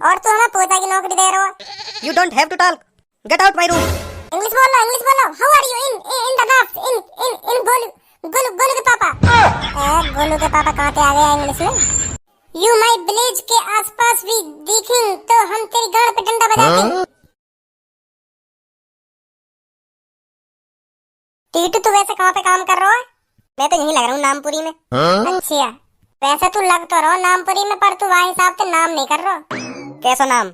और तू हमें पोता की नौकरी दे रहा हो। You don't have to talk. Get out my room. English बोलो, इंग्लिश बोलो। How are you in the north in Golu के पापा। गोलू के पापा कहाँ पे आ गया इंग्लिश में। यू माय विलेज के आसपास भी दिखें तो हम तेरी गाड़ पे डंडा बजाएंगे। टीटू तू वैसे कहाँ पे काम कर रहा है? मैं तो यहीं लग रहा हूँ नामपुरी में। अच्छा वैसे तू लग तो रहो नामपुरी में, पर तू वहाँ हिसाब से नाम नहीं कर रहा। कैसा नाम?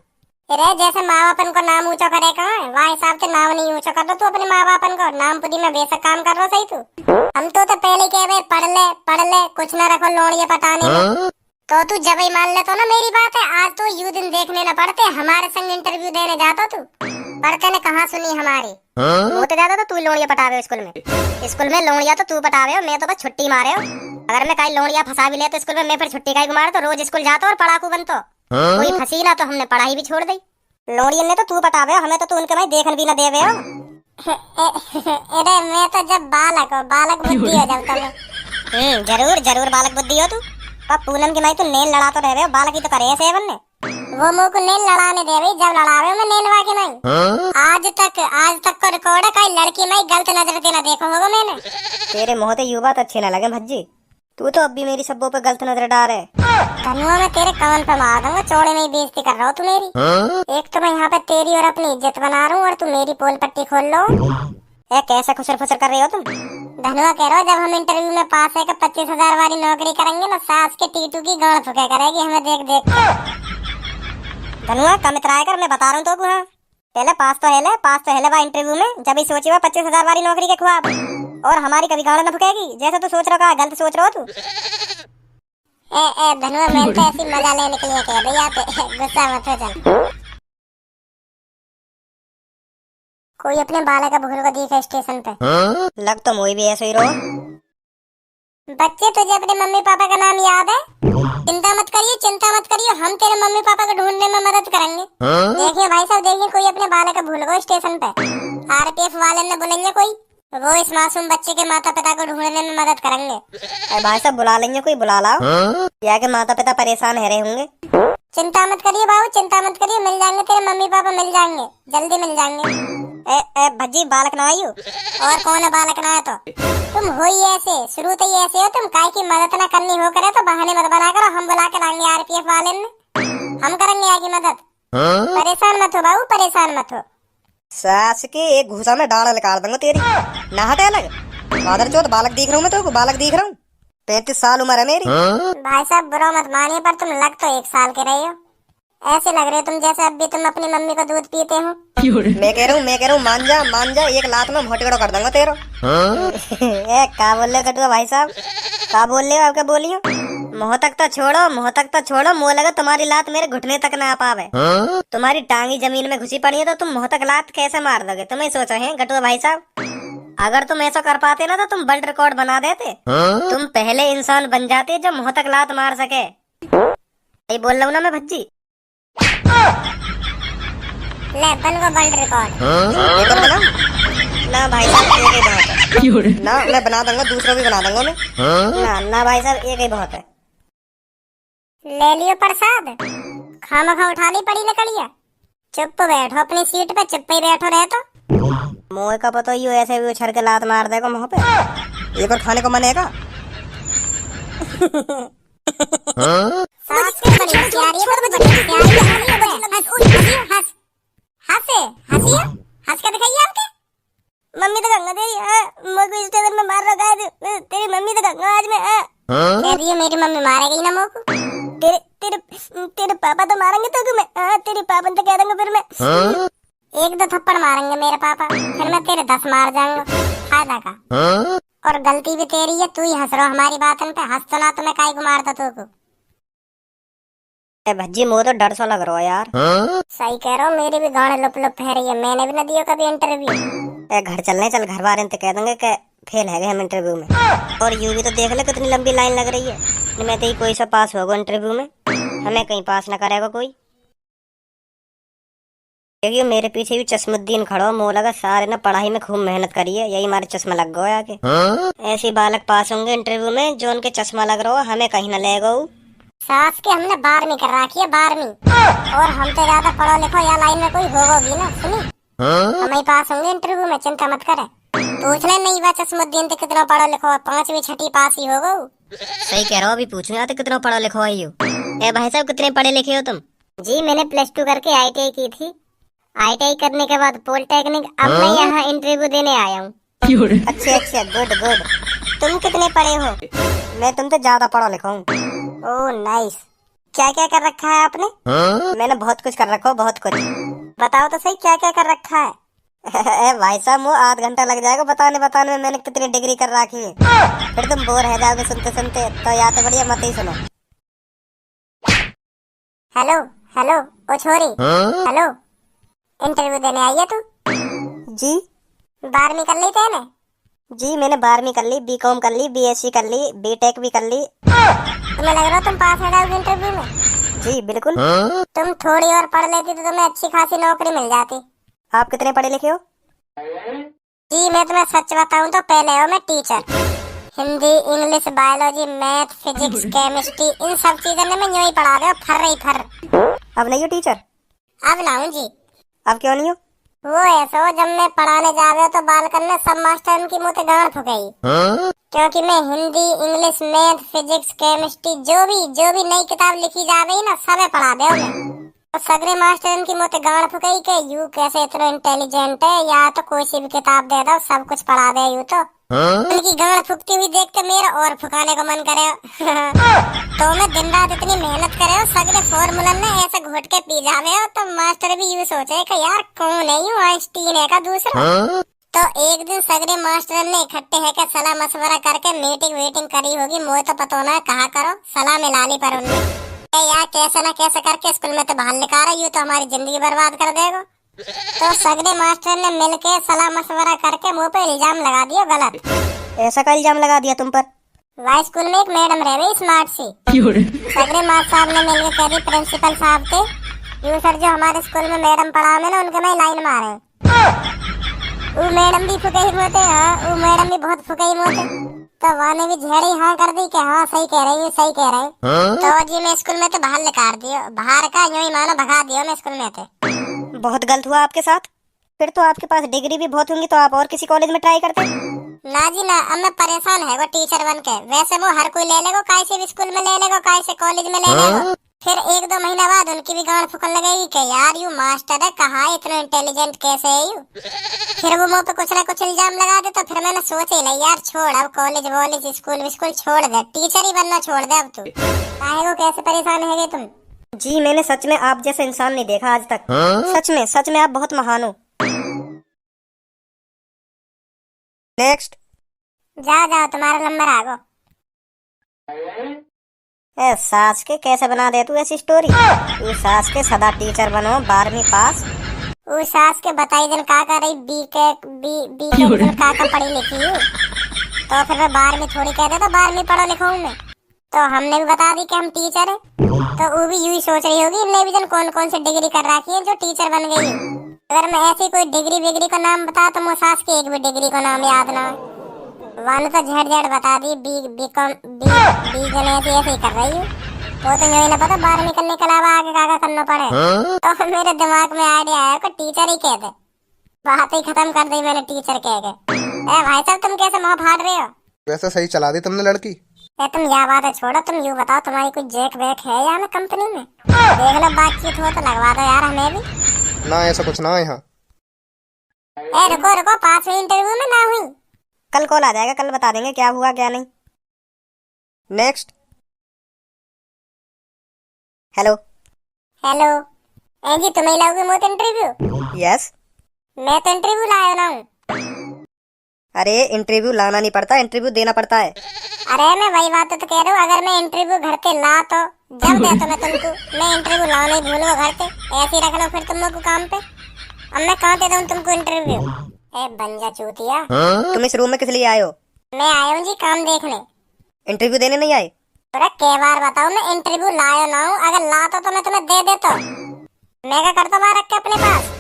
अरे जैसे माँ बापन को नाम ऊंचा करे कहाँ है, वहाँ हिसाब से नाम नहीं ऊंचा कर दो तू अपने माँ बापन को। नामपुरी में बेशक काम कर रहा सही तू। हम तो पहले कह रहे पढ़ ले कुछ ना रखो लोड़िया पटाने में। तो तू जब ही मान ले तो ना मेरी बात है। आज तो यू दिन देखने न पड़ते, हमारे संग इंटरव्यू देने जाता तू। पढ़ते ने कहाँ सुनी हमारी। वो तो ज्यादा तो तू लोड़िया पटावे स्कूल में लोड़िया तो तू पटावे हो, मैं तो बस छुट्टी मारे हो। अगर मैं कहीं लोड़िया फंसा भी ले तो स्कूल में, मैं फिर छुट्टी का ही मार तो रोज स्कूल जाता और पढ़ाकू बनतो। कोई फंसी ना तो हमने पढ़ाई भी छोड़ दी। लोड़ियन ने तो तू पटावे हो, हमें तो तू उनके भाई देखन भी ना देवे हो। अरे मैं तो जब बालक बुद्धि हो जब तक। जरूर बालक बुद्धि हो तू। पर पूनम की माई तू नेल लड़ा तो रहे हो, बालक ही तो करे ऐसे बनने। वो मुंह को नेल लड़ाने दे भाई, जब लड़ावे मैं नेलवा के नहीं। आज तक को रिकॉर्ड है, कई लड़की में गलत नजर के ना देखो होगा मैंने। तेरे मुंह ते युवा तो अच्छे ना लगे भज्जी, तू तो अब भी मेरी सब्बों पे गलत नजर डाल रहे। धनुआ मैं तेरे कान पे मार दूंगा, चौड़े में ही बेइज्जती कर रहा हो तू मेरी। एक तो मैं यहाँ पे तेरी और अपनी इज्जत बना रहा हूँ और तू मेरी पोल पट्टी खोल लो। कैसे खुसर फुसर कर रही हो तुम? धनुआ कह रहा हो जब हम इंटरव्यू में पास है 25,000 वाली नौकरी करेंगे ना, सास के टीटू की गांड फुके करेगी हमें देख देख के। धनुआ कम इतराया कर, मैं बता रहा हूँ तो पहले पास तो हेले बा इंटरव्यू में, जब ही सोची 25,000 वाली नौकरी के ख्वाब, और हमारी कभी गांड न फुकेगी जैसे तू सोच रहा है। गलत सोच रहा हो तू। धनुआ मैं तो ऐसी मजा लेने के लिए कह रही है, गुस्सा मत हो चल। कोई अपने बालक का भूल को दिखा स्टेशन पे। लग तो मुझे भी ऐसे ही रहो। बच्चे तुझे अपने मम्मी पापा का नाम याद है? चिंता मत करिए, हम तेरे मम्मी पापा को ढूंढने में मदद करेंगे। देखिए भाई साहब, देखिए कोई अपने बालक का भूल को स्टेशन पे। आरपीएफ वाले ने बोलेंगे कोई, वो इस मासूम बच्चे के माता पिता को ढूंढने में मदद करेंगे। भाई साहब बुला लेंगे, कोई बुला लाओ। या के माता पिता परेशान है रहे होंगे। चिंता मत करिए बाबू, चिंता मत करिए, मिल जाएंगे तेरे मम्मी पापा, मिल जाएंगे, जल्दी मिल जाएंगे। भज्जी बालक ना आई हो? और कौन है बालक ना है तो? तुम हो ही ऐसे, शुरू से ही ऐसे हो तुम। काहे की मदद ना करनी हो करे तो बहाने मत बना करो, हम बुला के लाएंगे आरपीएफ वाले ने, हम करेंगे आगे मदद। परेशान मत हो बाबू, परेशान मत हो। सास के एक घुसा में डाल निकाल दूंगा तेरी। ना हटे अलग मादर चौथ, बालक दिख रहा हूँ मैं तो, बालक दिख रहा हूँ। 35 साल उम्र है मेरी। भाई साहब बुरा मत मानिए, पर तुम लग तो 1 साल के रहे हो। ऐसे लग रहे हो तुम जैसे अब भी तुम अपनी मम्मी को दूध पीते हो। मैं कह रहा हूँ मान जा, एक लात में मोटेगड़ो कर दूंगा तेरो। क्या बोल रहे कटुआ भाई साहब, क्या बोल रहे हो? आप क्या बोली हो? मुँह तक तो छोड़ो, मुँह लगा तुम्हारी लात मेरे घुटने तक ना आ पावे। तुम्हारी टांगी जमीन में घुसी पड़ी है तो तुम मुँह तक लात कैसे मार दोगे? तुम ही सोचो है कटुआ भाई साहब। अगर तुम ऐसा कर पाते ना तो तुम वर्ल्ड रिकॉर्ड बना देते। तुम पहले इंसान बन जाते जो मुँह तक लात मार सके। यही बोल रहा हूँ ना मैं भज्जी। ले बन को वर्ल्ड रिकॉर्ड। ना भाई साहब एक ही बहुत है। ना मैं बना दूंगा, दूसरा भी बना दूंगा मैं। ना भाई साहब एक ही बहुत है। ले लियो प्रसाद, खामखा उठानी पड़ी लकड़िया। चुप बैठो अपनी सीट पे, चुप ही बैठो रहे तो। मुँह का पता ही ऐसे भी उछल के लात मार देगा मुँह पे। एक और खाने को मन है का? हंस के दिखाइए आपके। मम्मी तो गंगा तेरी मोको स्टेशन में मार रखा है। तेरी मम्मी तो गंगा आज में कह रही है मेरी मम्मी मारेगी ना मोको। तेरे पापा तो मारेंगे तो तुम्हें। तेरे पापा तो कह देंगे फिर मैं 1-2 थप्पड़ मारेंगे मेरे पापा, फिर मैं तेरे 10 मार जाऊंगा। फायदा का? और गलती भी तेरी है, तू ही हंस रहा हमारी बातन पे। हंस तो ना तो मैं काहे को मारता तू को। भज्जी मुझे तो डर सा लग रहा है यार। सही कह रहा हूँ, मेरी भी गांड लुप लुप है रही है। मैंने भी ना दिया कभी इंटरव्यू। घर चलने चल, घर वाले तो कह देंगे कि फेल है हम इंटरव्यू में। और यूं भी तो देख ले कितनी लंबी लाइन लग रही है। मैं तो ही कोई सा पास होगा इंटरव्यू में, हमें कहीं पास ना करेगा कोई। देखिए मेरे पीछे भी चश्मुद्दीन खड़ा, मुँह लगा सारे ना पढ़ाई में खूब मेहनत करी है, यही हमारे चश्मा लग गया आके। ऐसे बालक पास होंगे इंटरव्यू में जो उनके चश्मा लग रहा हो, हमें कहीं ना लेगा। सास के हमने 12वीं कर रखी है, 12वीं। और हम तो ज्यादा पढ़ो लिखो या लाइन में कोई होगी ना, सुनी। हम ही पास होंगे इंटरव्यू में, चिंता मत करे। पूछ ले नहीं बा चश्मुद्दीन ते कितना पढ़ो लिखो, 5वीं 6वीं पास ही होगो। सही कह रहा हो, अभी पूछूंगा तो कितना पढ़ो लिखो आई हो। ए भाई साहब कितने पढ़े लिखे हो तुम? जी मैंने +2 करके ITI की थी। ITI करने के बाद पॉलिटेक्निक, अब मैं यहाँ इंटरव्यू देने आया हूँ। अच्छा अच्छा, गुड गुड। तुम कितने पढ़े हो? मैं तुमसे ज्यादा पढ़ा लिखा हूँ। Oh nice. क्या क्या कर रखा है आपने? मैंने बहुत कुछ कर रखा हो, बहुत कुछ। बताओ तो सही क्या क्या कर रखा है। ए भाई साहब, वो आध घंटा लग जाएगा बताने बताने में मैंने कितनी डिग्री कर रखी है। फिर तुम बोर हो जाओगे सुनते सुनते, तो या तो बढ़िया मत ही सुनो। हेलो हेलो ओ छोरी, हेलो, इंटरव्यू देने आई है तू? जी 12वीं कर ली तेने? जी मैंने 12वीं कर ली, BCom कर ली, BSc कर ली, BTech भी कर ली। तुम्हें लग रहा है तुम पास हो जाओगे इंटरव्यू में? जी बिल्कुल। तुम थोड़ी और पढ़ लेती तो तुम्हें अच्छी खासी नौकरी मिल जाती। आप कितने पढ़े लिखे हो? जी मैं तुम्हें सच बताऊं तो पहले हो मैं teacher. Hindi, English, biology, math, physics, chemistry, इन सब चीजों में यूं ही पढ़ा दो, फर रही फर। अब नहीं हो टीचर? अब ना हूं जी। अब क्यों नहीं हो? वो ऐसा हो, जब मैं पढ़ाने जा रहे हो तो बालकन में सब मास्टर उनकी मुंह पे गांठ हो गई। क्योंकि मैं Hindi, English, math, physics, chemistry जो भी नई किताब लिखी जा रही ना, सब पढ़ा दे उन्हें। तो सगरे मास्टर उनकी मुंह पे गांठ हो गई कि यू कैसे इतना इंटेलिजेंट है, या तो कोई सी भी किताब दे दो सब कुछ पढ़ा दे यू तो। उनकी गांठ फूकती हुई देख के मेरा और फुकाने को मन करे। तो मैं दिन रात इतनी मेहनत करे हो, सगरे फॉर्मूला ने ऐसे घोट के पी जावे हो, तो मास्टर भी यूं सोचे कि यार कौन है यूं, आइंस्टीन है का दूसरा। तो एक दिन सगरे मास्टर ने इकट्ठे है के सलाह मशवरा करके मीटिंग करी होगी, मुझे तो पता ना कहा करो, सलाह मिला ली पर उनने यार कैसे ना कैसे करके स्कूल में तो बाहर निकाल रही, तो हमारी जिंदगी बर्बाद कर देगा। तो सगरे मास्टर ने मिलके सलाह मशवरा करके मुंह पे इल्जाम लगा दिया गलत। ऐसा का इल्जाम लगा दिया तुम पर? वह स्कूल में एक मैडम रह गई स्मार्ट सी। सगरे मास्टर साहब ने मिलकर कह दी प्रिंसिपल साहब के, यूं सर जो हमारे स्कूल में मैडम पढ़ा में ना उनके में लाइन मारे। वो मैडम भी फुकई मोते, हाँ वो मैडम भी बहुत फुकई मोते। तो वाने भी झेड़ी हाँ कर दी कि हाँ सही कह रही है, सही कह रही है। तो जी मैं स्कूल में तो बाहर निकाल दियो, बाहर का यूं ही मानो भगा दियो मैं स्कूल में थे। बहुत गलत हुआ आपके साथ। फिर तो आपके पास डिग्री भी बहुत होंगी, तो आप और किसी कॉलेज में ट्राई करते। ना जी ना, अब मैं परेशान है वो टीचर बन के। वैसे वो हर कोई ले लेगो, काय से भी स्कूल में ले लेगो, काय से कॉलेज में ले लेगो। फिर 1-2 महीना बाद उनकी भी गांड फुकन लगेगी कि यार यू मास्टर है, कहा इतना इंटेलिजेंट कैसे है यू। फिर वो मुंह पे कुछ ना कुछ इल्जाम लगा दे। तो फिर मैंने सोचे ले यार छोड़, अब कॉलेज वॉलेज स्कूल छोड़ दे, टीचर ही बनना छोड़ दे अब तू। काहे को कैसे परेशान है तुम? जी मैंने सच में आप जैसे इंसान नहीं देखा आज तक। सच में आप बहुत महान हो। नेक्स्ट। जाओ तुम्हारा नंबर आ गो। ए सास के कैसे बना दे तू ऐसी स्टोरी। तू सास के सदा टीचर बनो, 12वीं पास। वो सास के बताई दिन का कर रही, बी के का पढ़ी लिखी हूँ। तो फिर मैं 12वीं थोड़ी कह दे तो 12वीं पढ़ो लिखा हूँ मैं। तो हमने भी बता दी कि हम टीचर है। तो वो भी यूं ही सोच रही होगी इनने भी जन कौन से डिग्री कर रखी है जो टीचर बन गई है। अगर मैं ऐसी कोई डिग्री का नाम बता तो मुझे सास की एक भी डिग्री का नाम याद ना है। वन तो झट बता दी, बीकॉम बी जने ऐसे ही कर रही है। वो तो यही ना पता 12वीं करने के अलावा आगे क्या करना पड़े। तो मेरे दिमाग में आइडिया आया को टीचर ही कह दे। बात ही खत्म कर दी मैंने टीचर कह के। भाई साहब तुम कैसे मुँह फाड़ रहे हो? वैसे सही चला दी तुमने लड़की। तुम यह बात है छोड़ो, तुम यूँ बताओ तुम्हारी कोई जेक वेक है यहाँ कंपनी में? देख लो बातचीत हो तो लगवा दो यार हमें भी। ना ऐसा कुछ ना है यहाँ। रुको 5वीं इंटरव्यू में ना हुई। कल कॉल आ जाएगा, कल बता देंगे क्या हुआ क्या नहीं। नेक्स्ट। हेलो जी तुम्हें लाओगे मोत इंटरव्यू? यस। मैं तो इंटरव्यू लाया ना हूँ। अरे इंटरव्यू लाना नहीं पड़ता, इंटरव्यू देना पड़ता है। अरे मैं वही बात तो कह रहा हूँ, अगर मैं इंटरव्यू घर पे ला तो जब दे तो मैं तुमको, मैं इंटरव्यू लाओ नहीं भूलो घर पे, ऐसे ही रख लो फिर तुम लोग को काम पे। अब मैं कहाँ दे दूँ तुमको इंटरव्यू? बंजा चूतिया। तुम इस रूम में किस लिए आए हो? मैं आया हूँ जी काम देखने। इंटरव्यू देने नहीं आए? अरे कई बार बताओ मैं इंटरव्यू लाया ना हूँ, अगर लाता तो मैं तुम्हें दे देता। मैं क्या करता वहाँ रख के अपने पास,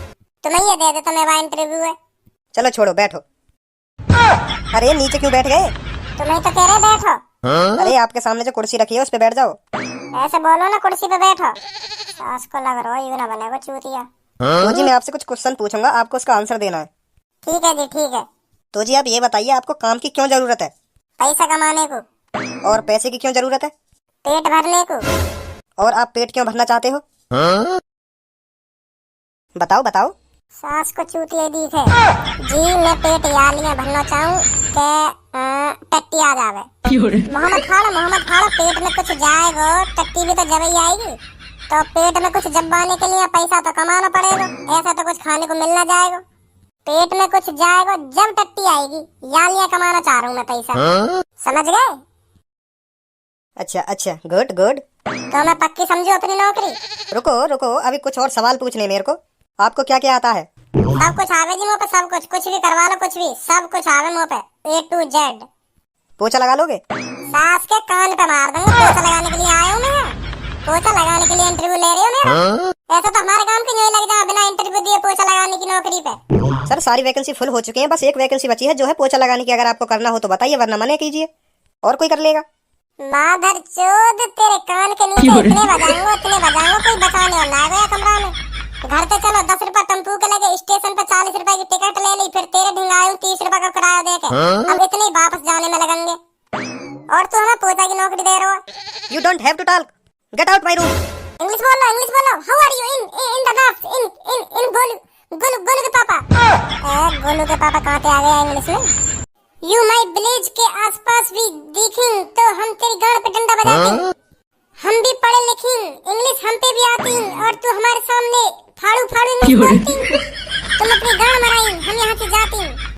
तुम्हें ये दे देता मैं वहाँ इंटरव्यू है। चलो छोड़ो बैठो। अरे नीचे क्यों बैठ गए? तुम्हें तो कह रहे बैठो। अरे आपके सामने जो कुर्सी रखी है उस पे बैठ जाओ। ऐसे बोलो ना, कुर्सी पे बैठो। सास को लग रहा है यू ना बनेगा चूतिया। तो जी मैं आपसे कुछ क्वेश्चन पूछूंगा, आपको उसका आंसर देना है। ठीक है जी, ठीक है। तो जी आप ये बताइए, आपको काम की क्यों जरूरत है? पैसा कमाने को। और पैसे की क्यों जरूरत है? पेट भरने को। और आप पेट क्यों भरना चाहते हो? बताओ बताओ। सास को चूतिया दी थे जी, मैं पेट यालियां भरना चाहूँ के टट्टी आ जावे। मोहम्मद खाड़ा पेट में कुछ जाएगा, टट्टी भी तो जब ही आएगी। तो पेट में कुछ जबाने के लिए पैसा तो कमाना पड़ेगा, ऐसा तो कुछ खाने को मिलना जाएगा। पेट में कुछ जाएगा जब टट्टी आएगी। यालियां कमाना चाह रहा हूँ मैं पैसा, समझ गए? अच्छा अच्छा, गुड गुड। तो मैं पक्की समझू अपनी नौकरी। रुको रुको, अभी कुछ और सवाल पूछने मेरे को। आपको क्या क्या आता है? सब कुछ आवे जी मुँह पे, सब कुछ, कुछ भी करवा लो, कुछ भी, सब कुछ आवे मुँह पे, A to Z। पोछा लगा लोगे? सास के कान पे मार दूंगा। पोछा लगाने के लिए आया हूँ मैं यहाँ। पोछा लगाने के लिए इंटरव्यू ले रही हो मेरा? ऐसा तो हमारे काम की नहीं लग जाए बिना इंटरव्यू दिए पोछा लगाने की नौकरी पे। सर सारी वैकेंसी फुल हो चुकी है, बस एक वैकेंसी बची है जो है पोछा लगाने की। अगर आपको करना हो तो बताइए, वरना मना कीजिए, और कोई कर लेगा। माधर चोद, तेरे कान के नीचे इतने बजाऊंगा कोई बचाने वाला आ गया कमरा में। घर पे चलो, 10 रुपए टेम्पू के लगे, स्टेशन पे 40 रुपए की टिकट ले ली, फिर तेरे ढिंगायूं 30 रुपए का किराया दे के। अब इतने ही वापस जाने में लगेंगे, और तू हमें पोछा की नौकरी दे रहा हो। You don't have to talk, get out my room. English बोलो, इंग्लिश बोलो। How are you in the docs इन गोलू के पापा। गोलू के पापा कहाँ पे आ गया इंग्लिश में? यू माई विलेज के आसपास भी दिखें तो हम तेरी गाड़ पे डंडा बजाते। हम भी पढ़े लिखे, इंग्लिश हम पे भी आती, और तू हमारे सामने फाड़ू इंग्लिश बोलती। तुम अपनी गाड़ मराई, हम यहाँ से जाती।